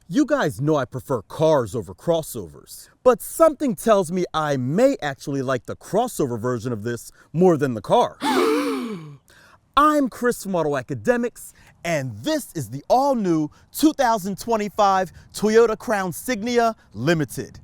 You guys know I prefer cars over crossovers, but something tells me I may actually like the crossover version of this more than the car. I'm Chris from AutoAcademics, and this is the all-new 2025 Toyota Crown Signia Limited.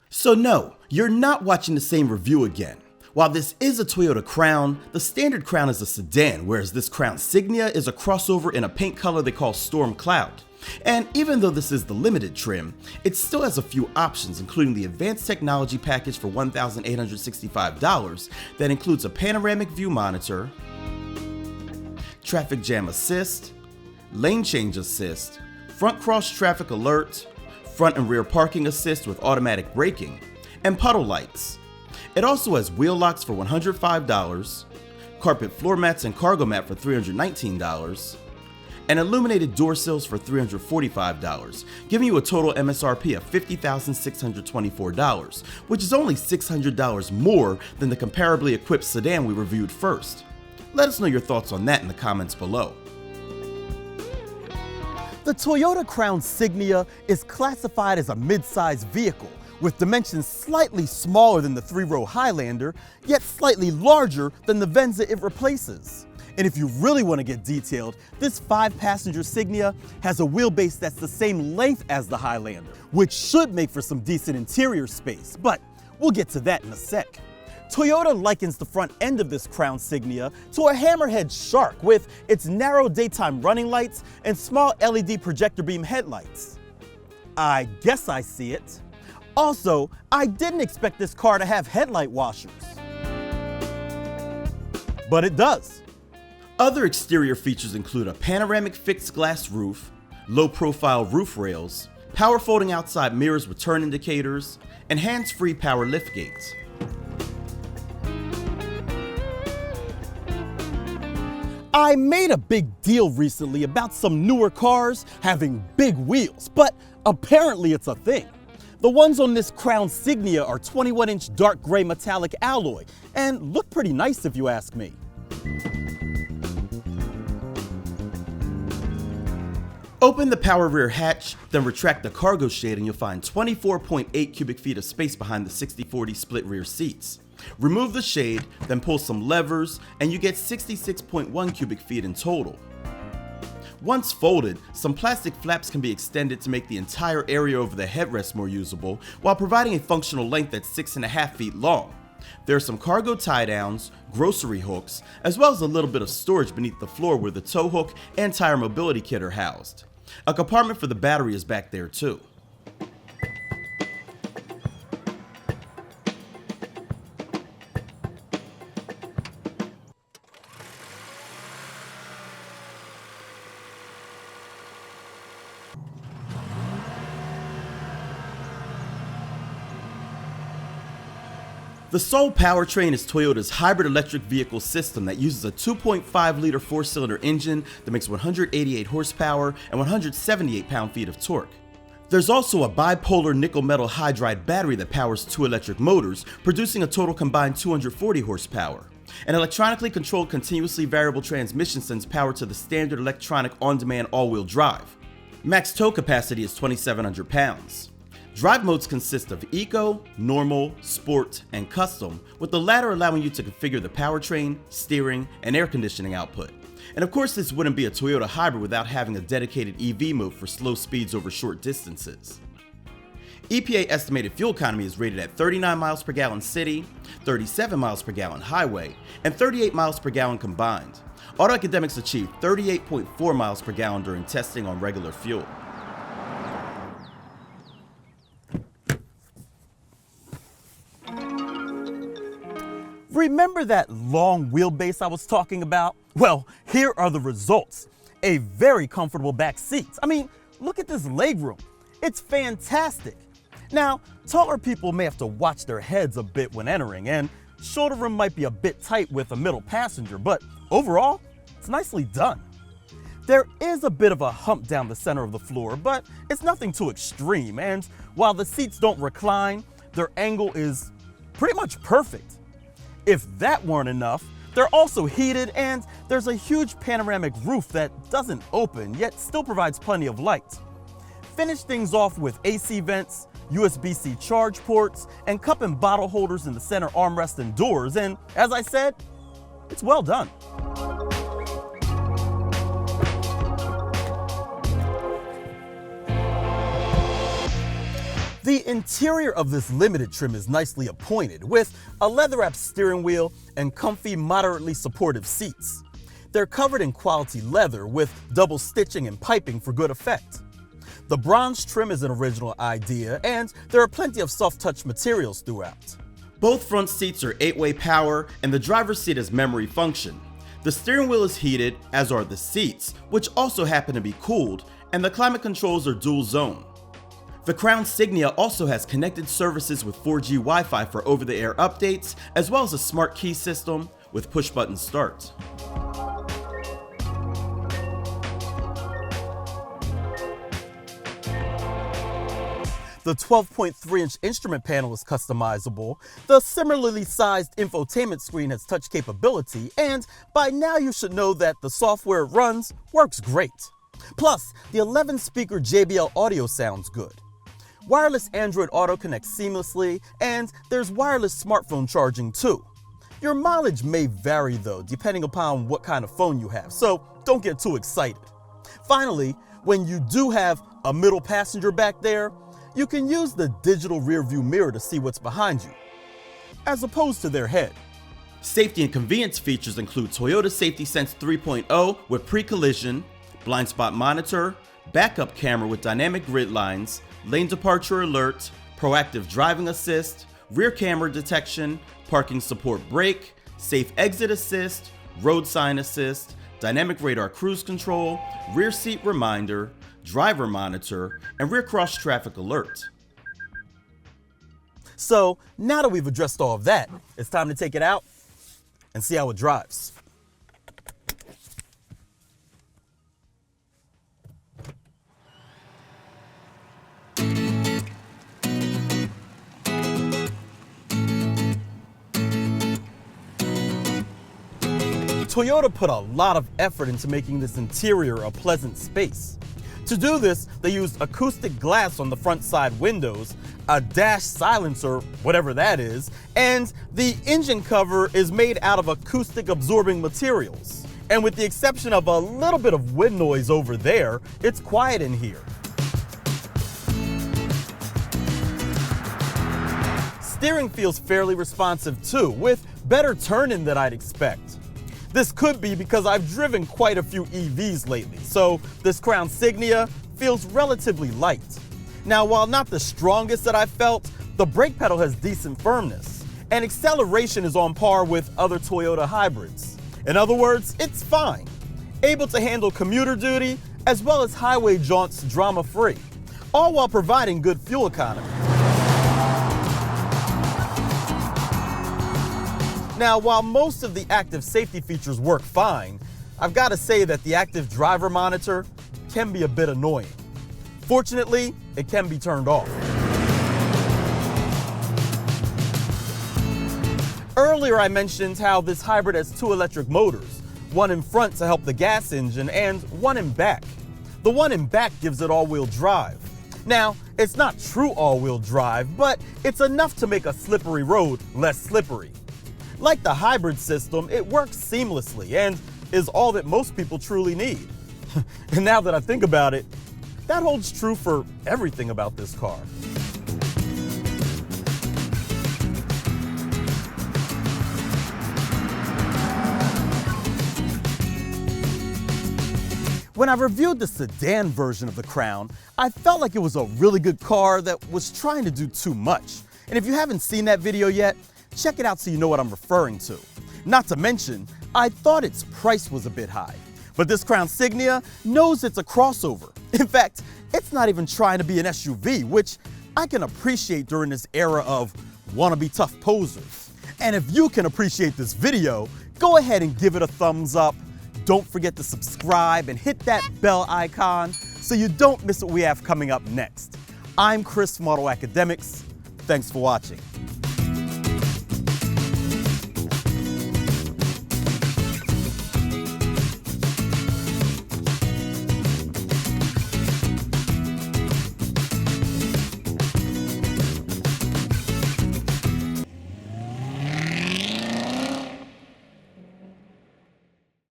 So no, you're not watching the same review again. While this is a Toyota Crown, the standard Crown is a sedan, whereas this Crown Signia is a crossover in a paint color they call Storm Cloud. And even though this is the limited trim, it still has a few options, including the advanced technology package for $1,865 that includes a panoramic view monitor, traffic jam assist, lane change assist, front cross traffic alert, front and rear parking assist with automatic braking, and puddle lights. It also has wheel locks for $105, carpet floor mats and cargo mat for $319, and illuminated door sills for $345, giving you a total M.S.R.P of $50,624, which is only $600 more than the comparably equipped sedan we reviewed first. Let us know your thoughts on that in the comments below. The Toyota Crown Signia is classified as a mid-size vehicle, with dimensions slightly smaller than the three-row Highlander, yet slightly larger than the Venza it replaces. And if you really want to get detailed, this 5-passenger Signia has a wheelbase that's the same length as the Highlander, which should make for some decent interior space, but we'll get to that in a sec. Toyota likens the front end of this Crown Signia to a hammerhead shark with its narrow daytime running lights and small LED projector beam headlights. I guess I see it. Also, I didn't expect this car to have headlight washers. But it does. Other exterior features include a panoramic fixed glass roof, low-profile roof rails, power folding outside mirrors with turn indicators, and hands-free power liftgates. I made a big deal recently about some newer cars having big wheels, but apparently it's a thing. The ones on this Crown Signia are 21-inch dark gray metallic alloy and look pretty nice if you ask me. Open the power rear hatch, then retract the cargo shade and you'll find 24.8 cubic feet of space behind the 60-40 split rear seats. Remove the shade, then pull some levers, and you get 66.1 cubic feet in total. Once folded, some plastic flaps can be extended to make the entire area over the headrest more usable, while providing a functional length that's 6.5 feet long. There are some cargo tie-downs, grocery hooks, as well as a little bit of storage beneath the floor where the tow hook and tire mobility kit are housed. A compartment for the battery is back there too. The sole powertrain is Toyota's hybrid electric vehicle system that uses a 2.5-liter 4-cylinder engine that makes 188 horsepower and 178 pound-feet of torque. There's also a bipolar nickel-metal hydride battery that powers 2 electric motors, producing a total combined 240 horsepower. An electronically controlled continuously variable transmission sends power to the standard electronic on-demand all-wheel drive. Max tow capacity is 2,700 pounds. Drive modes consist of Eco, Normal, Sport, and Custom, with the latter allowing you to configure the powertrain, steering, and air conditioning output. And of course this wouldn't be a Toyota hybrid without having a dedicated EV mode for slow speeds over short distances. EPA estimated fuel economy is rated at 39 miles per gallon city, 37 miles per gallon highway, and 38 miles per gallon combined. AutoAcademics achieved 38.4 miles per gallon during testing on regular fuel. Remember that long wheelbase I was talking about? Well, here are the results. A very comfortable back seat. I mean, look at this legroom. It's fantastic. Now, taller people may have to watch their heads a bit when entering, and shoulder room might be a bit tight with a middle passenger, but overall, it's nicely done. There is a bit of a hump down the center of the floor, but it's nothing too extreme, and while the seats don't recline, their angle is pretty much perfect. If that weren't enough, They're also heated, and there's a huge panoramic roof that doesn't open, yet still provides plenty of light. Finish things off with AC vents, USB-C charge ports, and cup and bottle holders in the center armrest and doors, and as I said, it's well done. The interior of this limited trim is nicely appointed, with a leather-wrapped steering wheel and comfy, moderately supportive seats. They're covered in quality leather with double stitching and piping for good effect. The bronze trim is an original idea, and there are plenty of soft-touch materials throughout. Both front seats are 8-way power, and the driver's seat has memory function. The steering wheel is heated, as are the seats, which also happen to be cooled, and the climate controls are dual zone. The Crown Signia also has connected services with 4G Wi-Fi for over-the-air updates, as well as a smart key system with push-button start. The 12.3-inch instrument panel is customizable, the similarly sized infotainment screen has touch capability, and by now you should know that the software it runs works great. Plus, the 11-speaker JBL audio sounds good. Wireless Android Auto connects seamlessly, and there's wireless smartphone charging too. Your mileage may vary though, depending upon what kind of phone you have, so don't get too excited. Finally, when you do have a middle passenger back there, you can use the digital rearview mirror to see what's behind you, as opposed to their head. Safety and convenience features include Toyota Safety Sense 3.0 with pre-collision, blind spot monitor, backup camera with dynamic grid lines, lane departure alert, proactive driving assist, rear camera detection, parking support brake, safe exit assist, road sign assist, dynamic radar cruise control, rear seat reminder, driver monitor, and rear cross traffic alert. So now that we've addressed all of that, it's time to take it out and see how it drives. Toyota put a lot of effort into making this interior a pleasant space. To do this, they used acoustic glass on the front side windows, a dash silencer, whatever that is, and the engine cover is made out of acoustic absorbing materials. And with the exception of a little bit of wind noise over there, it's quiet in here. Steering feels fairly responsive too, with better turn-in than I'd expect. This could be because I've driven quite a few EVs lately, so this Crown Signia feels relatively light. Now, while not the strongest that I've felt, the brake pedal has decent firmness, and acceleration is on par with other Toyota hybrids. In other words, it's fine. Able to handle commuter duty as well as highway jaunts drama-free, all while providing good fuel economy. Now, while most of the active safety features work fine, I've got to say that the active driver monitor can be a bit annoying. Fortunately, it can be turned off. Earlier I mentioned how this hybrid has two electric motors, one in front to help the gas engine and one in back. The one in back gives it all-wheel drive. Now, it's not true all-wheel drive, but it's enough to make a slippery road less slippery. Like the hybrid system, it works seamlessly and is all that most people truly need. And now that I think about it, that holds true for everything about this car. When I reviewed the sedan version of the Crown, I felt like it was a really good car that was trying to do too much. And if you haven't seen that video yet, check it out so you know what I'm referring to. Not to mention, I thought its price was a bit high. But this Crown Signia knows it's a crossover. In fact, it's not even trying to be an SUV, which I can appreciate during this era of wannabe tough posers. And if you can appreciate this video, go ahead and give it a thumbs up. Don't forget to subscribe and hit that bell icon so you don't miss what we have coming up next. I'm Chris from AutoAcademics. Thanks for watching.